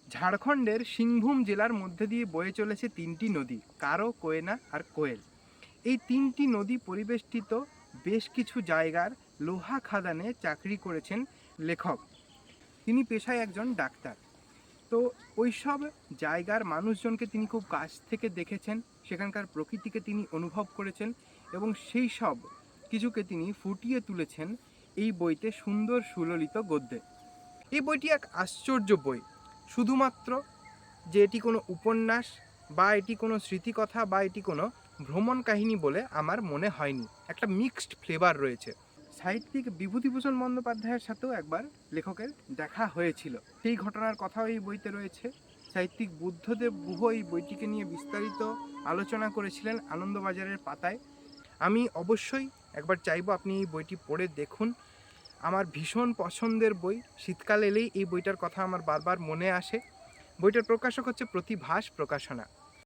ঝাড়খণ্ডের সিংভূম জেলার মধ্যে দিয়ে বয়ে চলেছে তিনটি নদী, কারো, কোয়েনা আর কোয়েল। এই তিনটি নদী পরিবেষ্টিত বেশ কিছু জায়গার লোহা খাদানে চাকরি করেছেন লেখক। তিনি পেশায় একজন ডাক্তার। তো ওইসব জায়গার মানুষজনকে তিনি খুব কাছ থেকে দেখেছেন, সেখানকার প্রকৃতিকে তিনি অনুভব করেছেন এবং সেই সব কিছুকে তিনি ফুটিয়ে তুলেছেন এই বইতে সুন্দর সুললিত গদ্যে। এই বইটি এক আশ্চর্য বই। শুধুমাত্র যে এটি কোনো উপন্যাস বা এটি কোনো স্মৃতিকথা বা এটি কোনো ভ্রমণ কাহিনী বলে আমার মনে হয়নি। একটা মিক্সড ফ্লেভার রয়েছে। সাহিত্যিক বিভূতিভূষণ বন্দ্যোপাধ্যায়ের সাথেও একবার লেখকের দেখা হয়েছিল, সেই ঘটনার কথাও এই বইতে রয়েছে। সাহিত্যিক বুদ্ধদেব গুহ এই বইটিকে নিয়ে বিস্তারিত আলোচনা করেছিলেন আনন্দবাজারের পাতায়। আমি অবশ্যই একবার চাইবো আপনি এই বইটি পড়ে দেখুন। আমার ভীষণ পছন্দের বই। শীতকাল এলেই এই বইটার কথা আমার বারবার মনে আসে। বইটার প্রকাশক হচ্ছে প্রতিভাস প্রকাশনা।